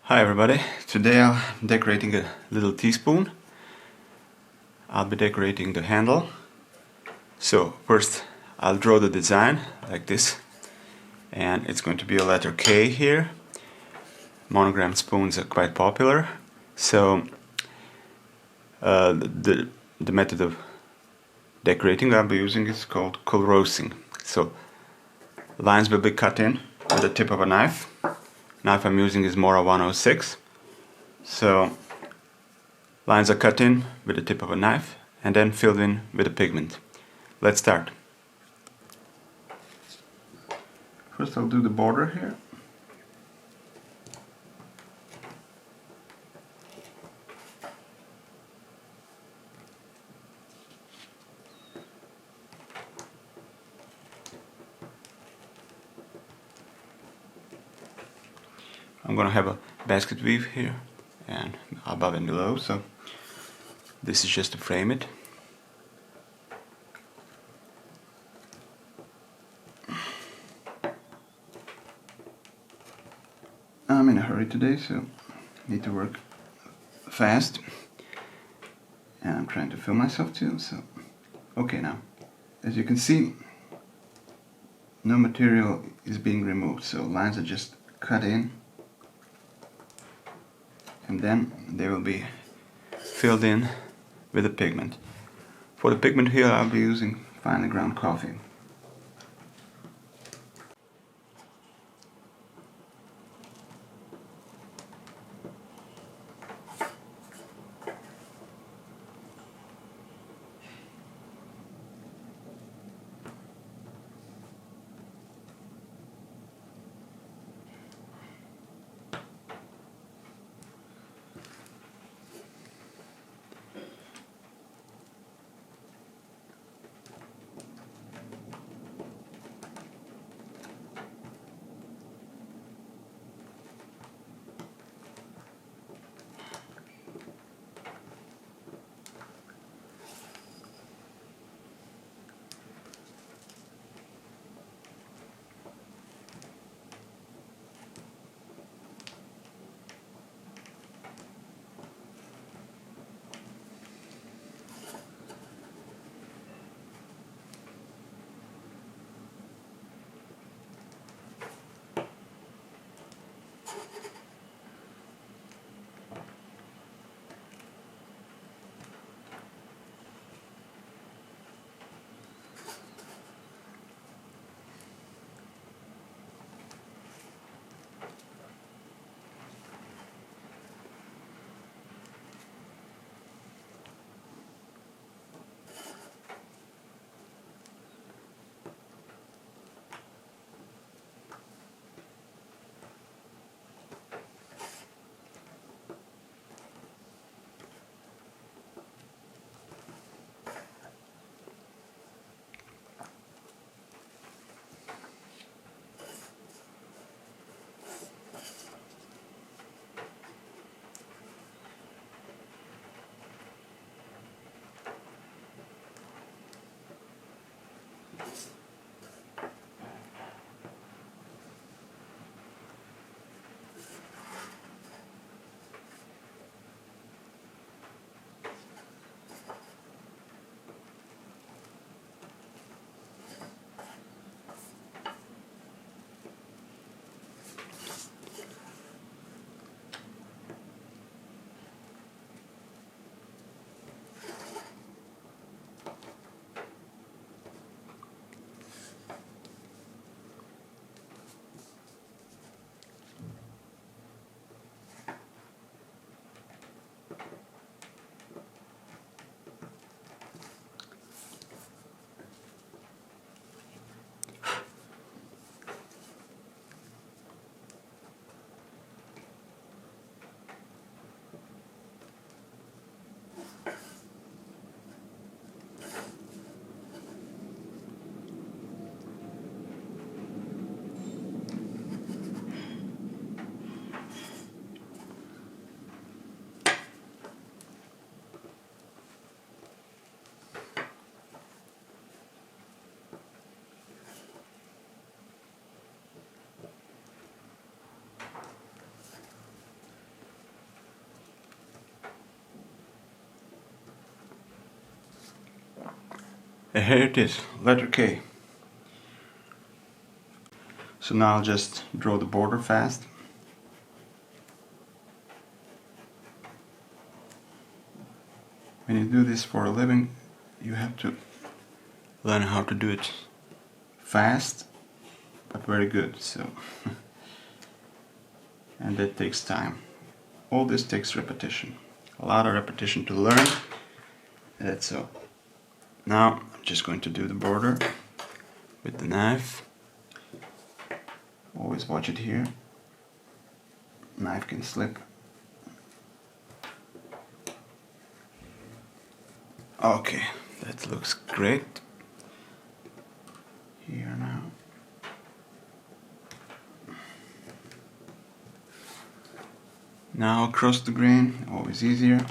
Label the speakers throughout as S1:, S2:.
S1: Hi everybody, today I'm decorating a little teaspoon. I'll be decorating the handle. So first I'll draw the design like this, and it's going to be a letter K here. Monogram spoons are quite popular, so the method of decorating I'll be using is called Kolrosing. So lines will be cut in with the tip of a knife. Knife I'm using is Mora 106. So lines are cut in with the tip of a knife and then filled in with a pigment. Let's start. First I'll do the border here. I'm gonna have a basket weave here and above and below, so this is just to frame it. I'm in a hurry today, so need to work fast, and I'm trying to film myself too, so okay. Now as you can see, no material is being removed, so lines are just cut in and then they will be filled in with the pigment. For the pigment here I'll be using finely ground coffee. And here it is, letter K. So now I'll just draw the border fast. When you do this for a living, you have to learn how to do it fast, but very good. So, and that takes time. All this takes repetition. A lot of repetition to learn. That's so. Now I'm just going to do the border with the knife. Always watch it here. Knife can slip. Okay, that looks great. Here now. Now across the grain, always easier.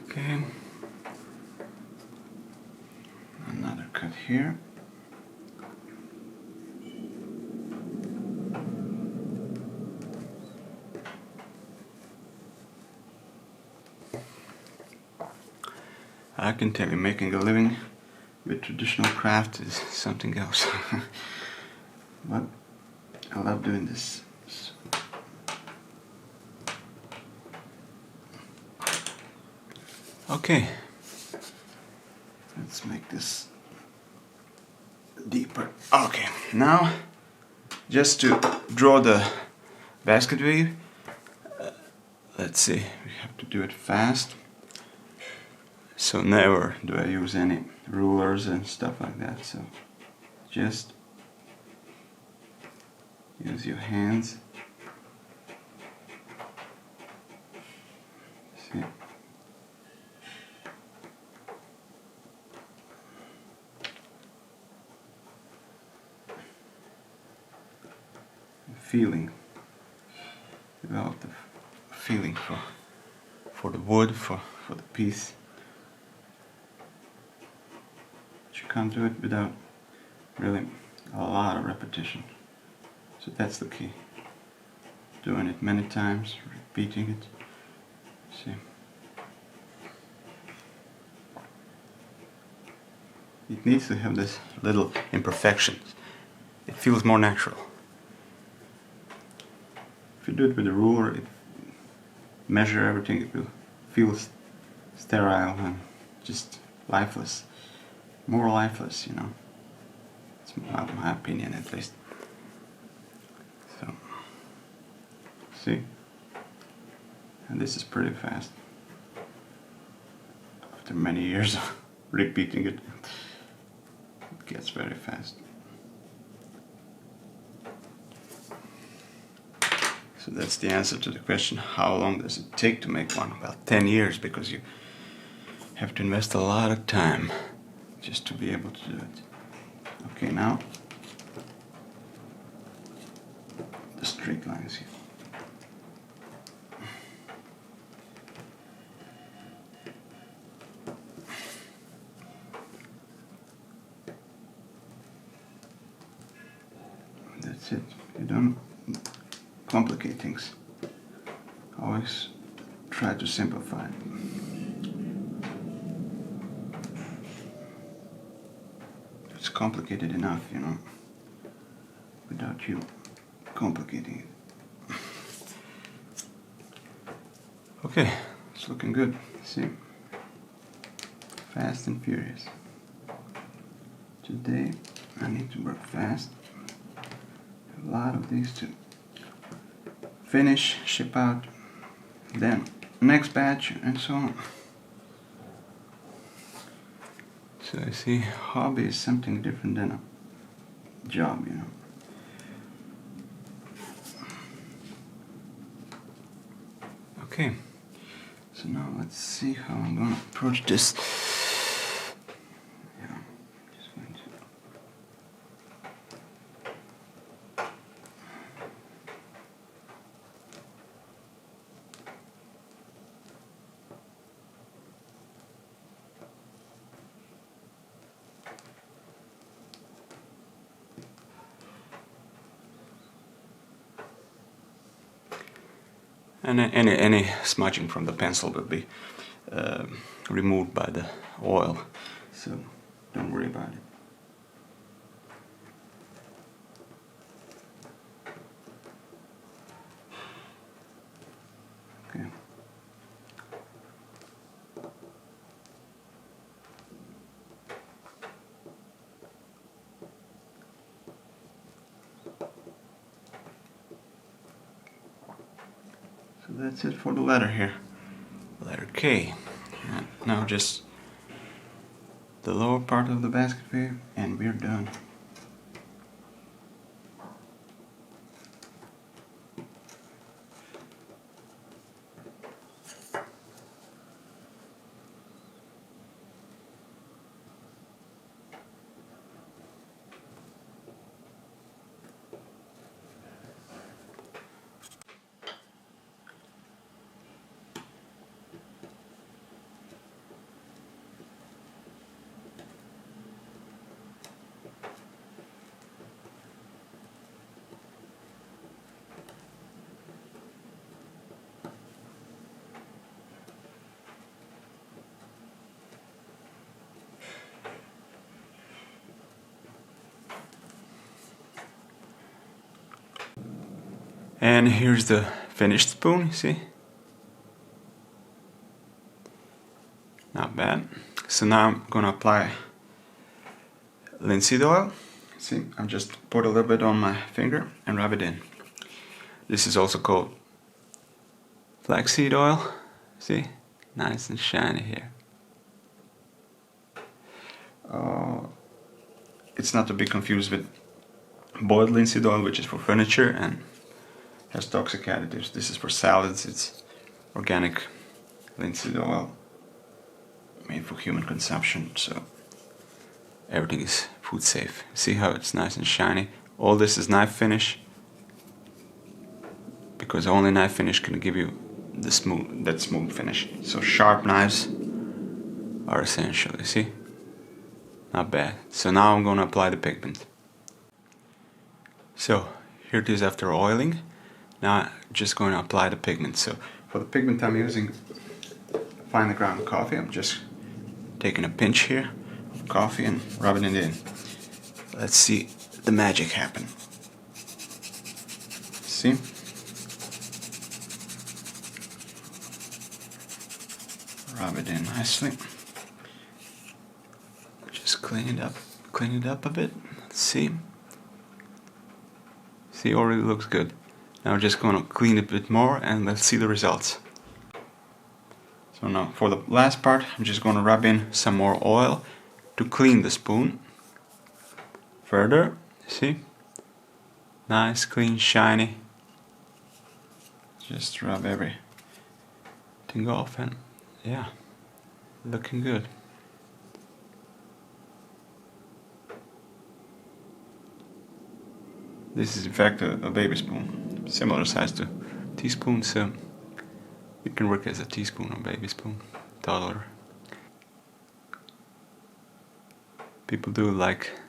S1: Okay. Another cut here. I can tell you, making a living with traditional craft is something else. But I love doing this. Okay, let's make this deeper. Okay, now just to draw the basket weave, let's see, we have to do it fast. So never do I use any rulers and stuff like that, so just use your hands. See? Feeling. Develop the feeling for the wood, for the piece. But you can't do it without really a lot of repetition. So that's the key. Doing it many times, repeating it. See? It needs to have this little imperfections. It feels more natural. If you do it with a ruler, it measure everything, it will feel sterile and just lifeless. More lifeless, you know. It's my opinion, at least. So, see? And this is pretty fast. After many years of repeating it, it gets very fast. So that's the answer to the question, how long does it take to make one? Well, 10 years, because you have to invest a lot of time just to be able to do it. Okay, now the straight lines here. That's it. You don't complicate things. Always try to simplify. It's complicated enough, you know, without you complicating it. Okay, it's looking good. See? Fast and furious. Today I need to work fast. A lot of these to finish, ship out, then next batch, and so on. So I see, hobby is something different than a job, you know. Okay, so now let's see how I'm gonna approach this. Yeah, just going to. And any smudging from the pencil will be removed by the oil, so don't worry about it. Okay. So that's it for the letter here. Letter K. And now just the lower part of the basket weave, and we're done. And here's the finished spoon, you see? Not bad. So now I'm gonna apply linseed oil. See, I've just put a little bit on my finger and rub it in. This is also called flaxseed oil. See? Nice and shiny here. It's not to be confused with boiled linseed oil, which is for furniture and has toxic additives. This is for salads. It's organic linseed oil made for human consumption, so everything is food safe. See how it's nice and shiny? All this is knife finish, because only knife finish can give you the smooth finish. So sharp knives are essential, you see? Not bad. So now I'm going to apply the pigment. So here it is after oiling. Now I'm just going to apply the pigment. So for the pigment I'm using finely ground coffee. I'm just taking a pinch here of coffee and rubbing it in. Let's see the magic happen. See? Rub it in nicely. Just clean it up a bit. Let's see. See, already looks good. Now we're just gonna clean it a bit more and let's see the results. So now for the last part, I'm just gonna rub in some more oil to clean the spoon further. See? Nice, clean, shiny. Just rub everything off and yeah, looking good. This is in fact a baby spoon, similar size to teaspoon, so it can work as a teaspoon or baby spoon, toddler. People do like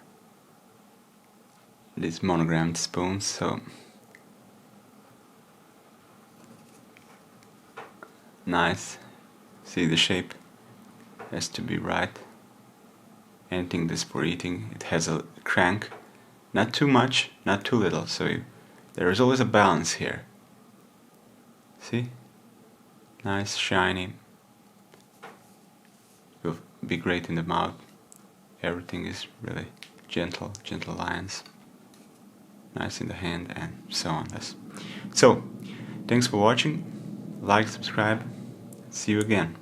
S1: these monogrammed spoons, so nice. See, the shape has to be right. Anything that's for eating, it has a crank. Not too much, not too little, so there is always a balance here. See? Nice, shiny. Will be great in the mouth. Everything is really gentle lines. Nice in the hand and so on. So, thanks for watching. Like, subscribe. See you again.